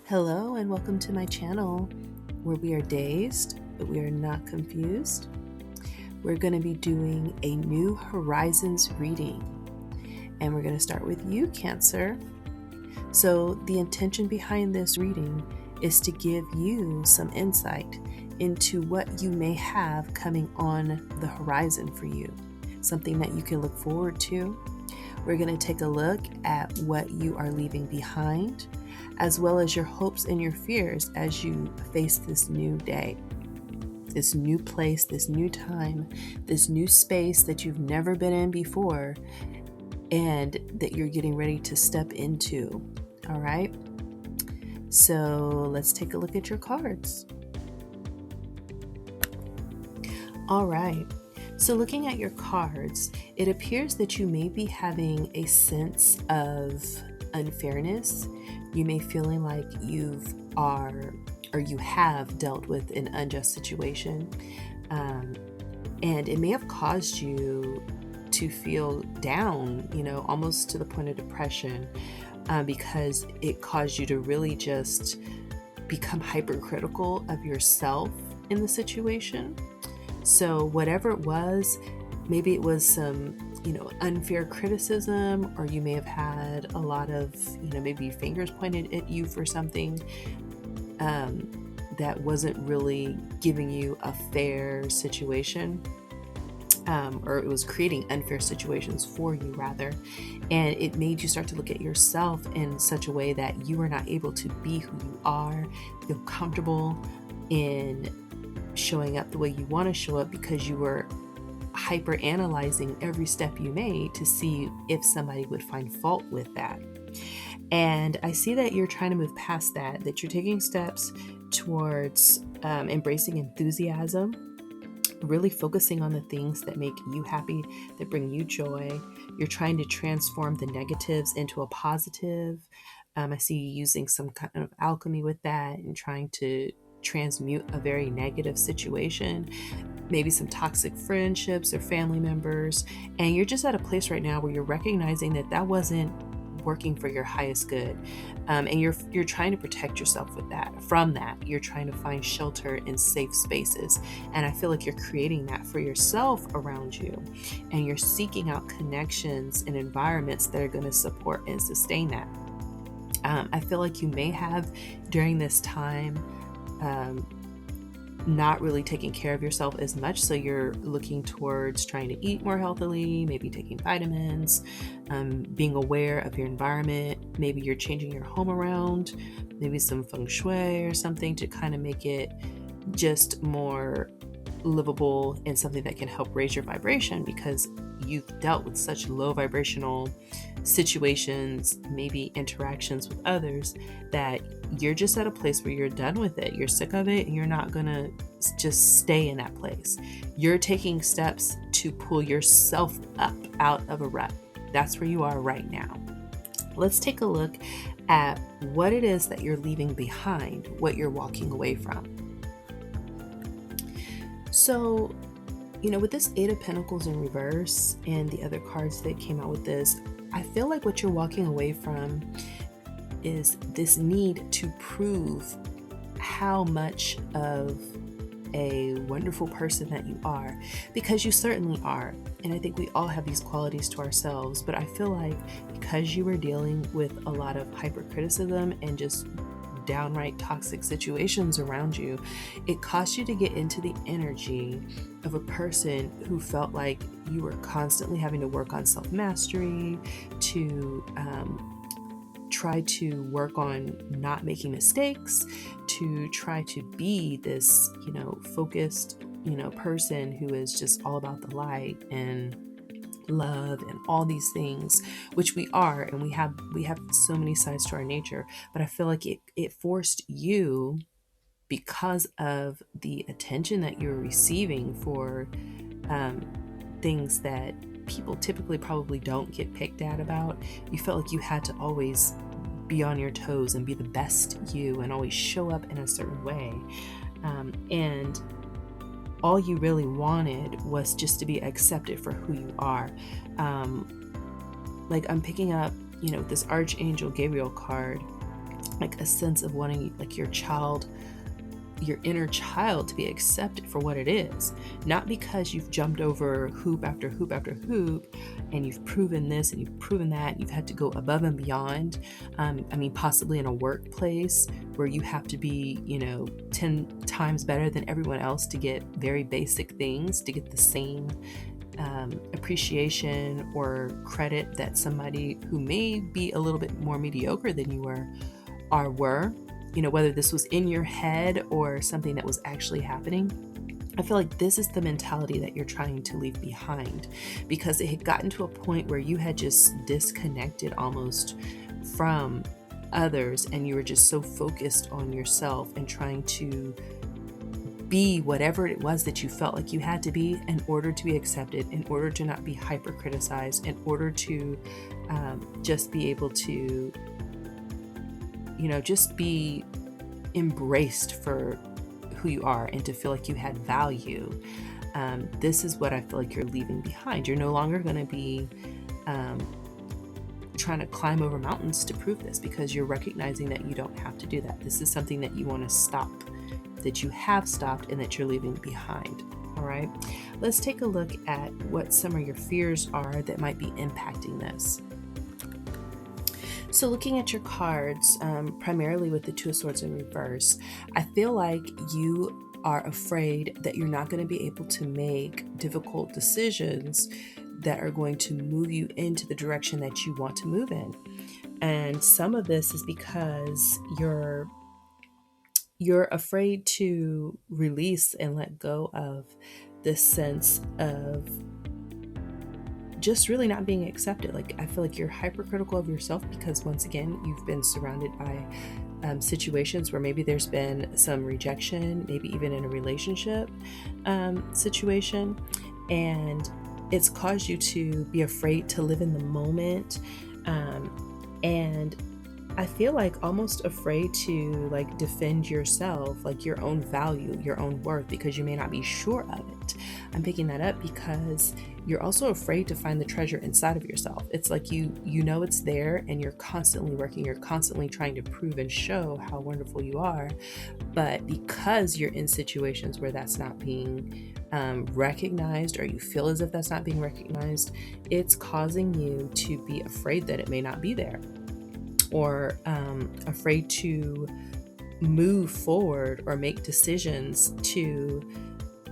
Hello and welcome to my channel where we are dazed, but we are not confused. We're going to be doing a New Horizons reading, and we're going to start with you, Cancer. So the intention behind this reading is to give you some insight into what you may have coming on the horizon for you, something that you can look forward to. We're going to take a look at what you are leaving behind, as well as your hopes and your fears as you face this new day, this new place, this new time, this new space that you've never been in before and that you're getting ready to step into. All right. So let's take a look at your cards. All right. So looking at your cards, it appears that you may be having a sense of unfairness. You may feeling like you have dealt with an unjust situation, and it may have caused you to feel down, almost to the point of depression, because it caused you to really just become hypercritical of yourself in the situation. So whatever it was, maybe it was some, unfair criticism, or you may have had a lot of, maybe fingers pointed at you for something that wasn't really giving you a fair situation, or it was creating unfair situations for you rather. And it made you start to look at yourself in such a way that you are not able to be who you are, feel comfortable in showing up the way you want to show up, because you were hyper analyzing every step you made to see if somebody would find fault with that. And I see that you're trying to move past that you're taking steps towards embracing enthusiasm, really focusing on the things that make you happy, that bring you joy. You're trying to transform the negatives into a positive. I see you using some kind of alchemy with that and trying to transmute a very negative situation, maybe some toxic friendships or family members. And you're just at a place right now where you're recognizing that wasn't working for your highest good, and you're trying to protect yourself from that. You're trying to find shelter in safe spaces, and I feel like you're creating that for yourself around you, and you're seeking out connections and environments that are going to support and sustain that. I feel like you may have during this time not really taking care of yourself as much. So you're looking towards trying to eat more healthily, maybe taking vitamins, being aware of your environment. Maybe you're changing your home around, maybe some feng shui or something to kind of make it just more livable and something that can help raise your vibration, because you've dealt with such low vibrational situations, maybe interactions with others, that you're just at a place where you're done with it. You're sick of it, and you're not gonna just stay in that place. You're taking steps to pull yourself up out of a rut. That's where you are right now. Let's take a look at what it is that you're leaving behind, what you're walking away from. So, with this Eight of Pentacles in reverse and the other cards that came out with this, I feel like what you're walking away from is this need to prove how much of a wonderful person that you are, because you certainly are. And I think we all have these qualities to ourselves, but I feel like because you were dealing with a lot of hypercriticism and just downright toxic situations around you, it caused you to get into the energy of a person who felt like you were constantly having to work on self-mastery, to try to work on not making mistakes, to try to be this, focused, person who is just all about the light and love and all these things, which we are, and we have so many sides to our nature. But I feel like it forced you, because of the attention that you're receiving for things that people typically probably don't get picked at about. You felt like you had to always be on your toes and be the best you and always show up in a certain way, and all you really wanted was just to be accepted for who you are. Like I'm picking up, this Archangel Gabriel card, like a sense of wanting like your inner child to be accepted for what it is, not because you've jumped over hoop after hoop after hoop and you've proven this and you've proven that. You've had to go above and beyond. Possibly in a workplace where you have to be, 10 times better than everyone else to get very basic things, to get the same appreciation or credit that somebody who may be a little bit more mediocre than you were, whether this was in your head or something that was actually happening. I feel like this is the mentality that you're trying to leave behind, because it had gotten to a point where you had just disconnected almost from others, and you were just so focused on yourself and trying to be whatever it was that you felt like you had to be in order to be accepted, in order to not be hyper criticized, in order to just be able to just be embraced for who you are and to feel like you had value. This is what I feel like you're leaving behind. You're no longer going to be trying to climb over mountains to prove this, because you're recognizing that you don't have to do that. This is something that you want to stop, that you have stopped, and that you're leaving behind. All right, let's take a look at what some of your fears are that might be impacting this. So looking at your cards, primarily with the Two of Swords in reverse, I feel like you are afraid that you're not going to be able to make difficult decisions that are going to move you into the direction that you want to move in. And some of this is because you're afraid to release and let go of this sense of just really not being accepted. Like, I feel like you're hypercritical of yourself because, once again, you've been surrounded by situations where maybe there's been some rejection, maybe even in a relationship situation, and it's caused you to be afraid to live in the moment. And I feel like almost afraid to like defend yourself, like your own value, your own worth, because you may not be sure of it. I'm picking that up because you're also afraid to find the treasure inside of yourself. It's like you know it's there, and you're constantly working, you're constantly trying to prove and show how wonderful you are. But because you're in situations where that's not being recognized, or you feel as if that's not being recognized, it's causing you to be afraid that it may not be there, or afraid to move forward or make decisions to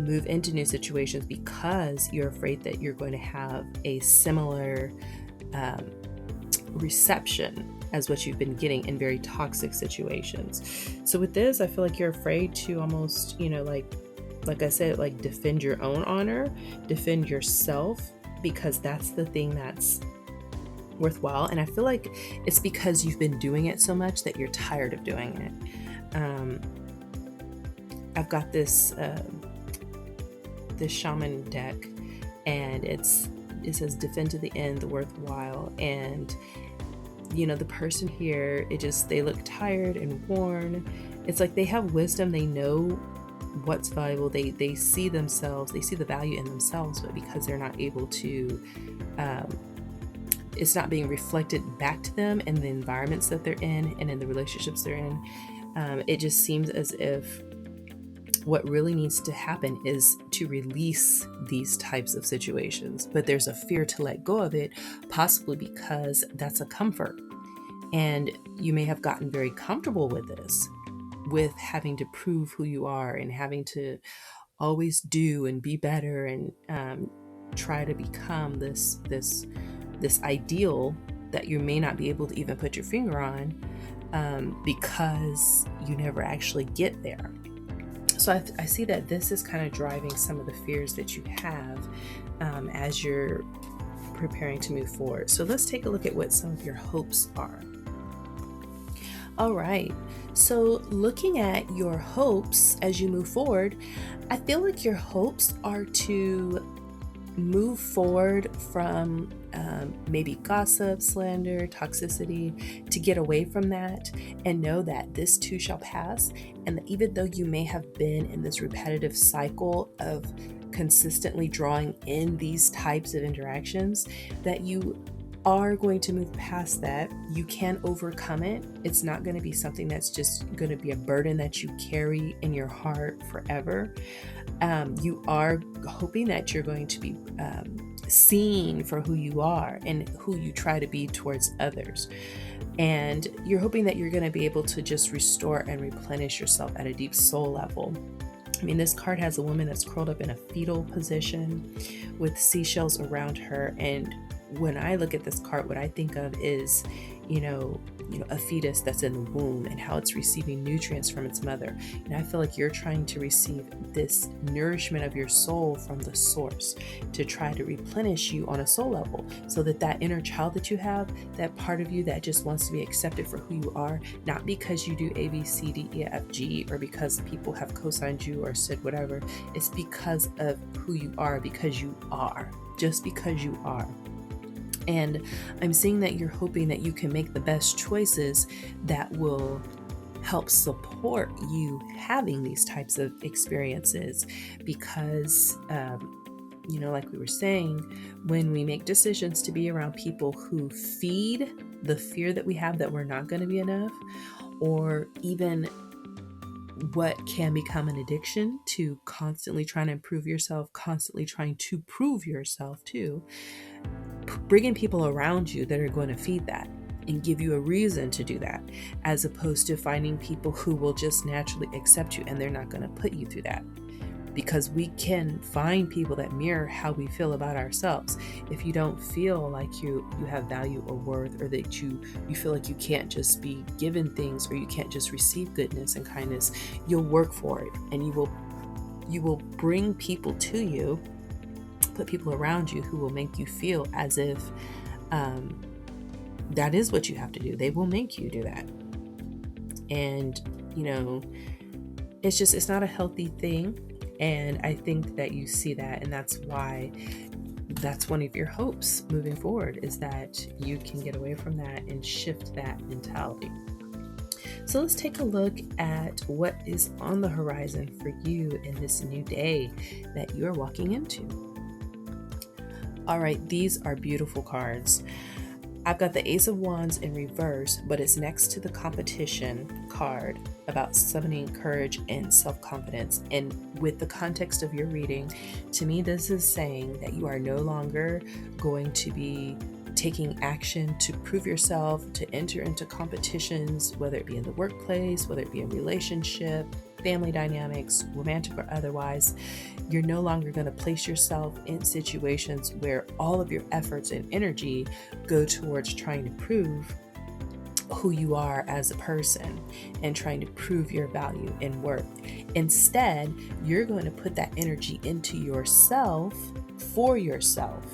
move into new situations, because you're afraid that you're going to have a similar reception as what you've been getting in very toxic situations. So with this, I feel like you're afraid to almost, like I said, like defend your own honor, defend yourself, because that's the thing that's worthwhile. And I feel like it's because you've been doing it so much that you're tired of doing it. I've got this shaman deck, and it says defend to the end, the worthwhile. And the person here, they look tired and worn. It's like they have wisdom, they know what's valuable, they see themselves, they see the value in themselves, but because they're not able to it's not being reflected back to them in the environments that they're in and in the relationships they're in. It just seems as if what really needs to happen is to release these types of situations, but there's a fear to let go of it, possibly because that's a comfort. And you may have gotten very comfortable with this, with having to prove who you are and having to always do and be better and try to become this ideal that you may not be able to even put your finger on, because you never actually get there. So I see that this is kind of driving some of the fears that you have as you're preparing to move forward. So let's take a look at what some of your hopes are. All right, so looking at your hopes as you move forward, I feel like your hopes are to move forward from maybe gossip, slander, toxicity, to get away from that and know that this too shall pass. And that even though you may have been in this repetitive cycle of consistently drawing in these types of interactions, that you are going to move past that. You can overcome it. It's not going to be something that's just going to be a burden that you carry in your heart forever. You are hoping that you're going to be seen for who you are and who you try to be towards others. And you're hoping that you're going to be able to just restore and replenish yourself at a deep soul level. I mean, this card has a woman that's curled up in a fetal position with seashells around her. And when I look at this card, what I think of is, a fetus that's in the womb and how it's receiving nutrients from its mother. And I feel like you're trying to receive this nourishment of your soul from the source to try to replenish you on a soul level, so that inner child that you have, that part of you that just wants to be accepted for who you are, not because you do A, B, C, D, E, F, G, or because people have co-signed you or said whatever. It's because of who you are, because you are, just because you are. And I'm seeing that you're hoping that you can make the best choices that will help support you having these types of experiences, because like we were saying, when we make decisions to be around people who feed the fear that we have that we're not going to be enough, or even what can become an addiction to constantly trying to improve yourself, constantly trying to prove yourself too, bringing people around you that are going to feed that and give you a reason to do that, as opposed to finding people who will just naturally accept you and they're not going to put you through that. Because we can find people that mirror how we feel about ourselves. If you don't feel like you have value or worth, or that you feel like you can't just be given things, or you can't just receive goodness and kindness, you'll work for it, and you will bring people to you, put people around you who will make you feel as if that is what you have to do. They will make you do that. And it's not a healthy thing. And I think that you see that, and that's why that's one of your hopes moving forward, is that you can get away from that and shift that mentality. So let's take a look at what is on the horizon for you in this new day that you're walking into. All right, these are beautiful cards. I've got the Ace of Wands in reverse, but it's next to the competition card about summoning courage and self-confidence. And with the context of your reading, to me, this is saying that you are no longer going to be taking action to prove yourself, to enter into competitions, whether it be in the workplace, whether it be in relationship, family dynamics, romantic or otherwise. You're no longer going to place yourself in situations where all of your efforts and energy go towards trying to prove who you are as a person and trying to prove your value and worth. Instead, you're going to put that energy into yourself for yourself.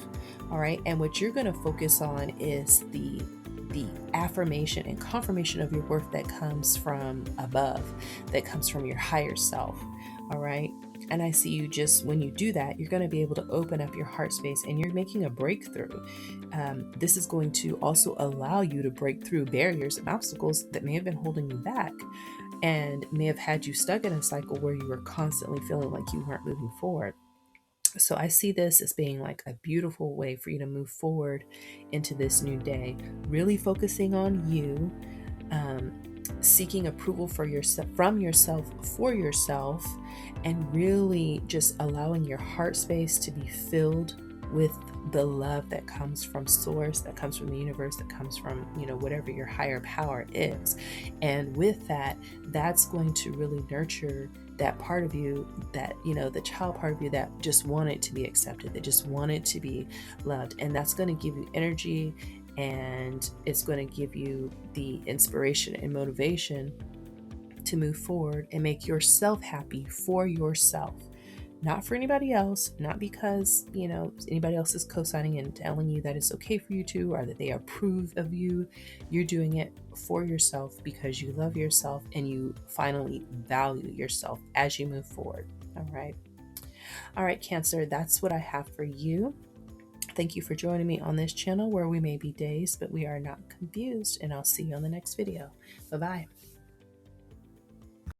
All right. And what you're going to focus on is the affirmation and confirmation of your worth that comes from above, that comes from your higher self. All right. And I see you, just when you do that, you're going to be able to open up your heart space and you're making a breakthrough. This is going to also allow you to break through barriers and obstacles that may have been holding you back and may have had you stuck in a cycle where you were constantly feeling like you weren't moving forward. So I see this as being like a beautiful way for you to move forward into this new day, really focusing on you, seeking approval from yourself for yourself, and really just allowing your heart space to be filled with the love that comes from source, that comes from the universe, that comes from, whatever your higher power is. And with that, that's going to really nurture that part of you that, the child part of you that just wanted to be accepted, that just wanted to be loved. And that's going to give you energy, and it's going to give you the inspiration and motivation to move forward and make yourself happy for yourself. Not for anybody else, not because, anybody else is co-signing and telling you that it's okay for you to, or that they approve of you. You're doing it for yourself because you love yourself and you finally value yourself as you move forward. All right, Cancer, that's what I have for you. Thank you for joining me on this channel where we may be dazed, but we are not confused, and I'll see you on the next video. Bye-bye.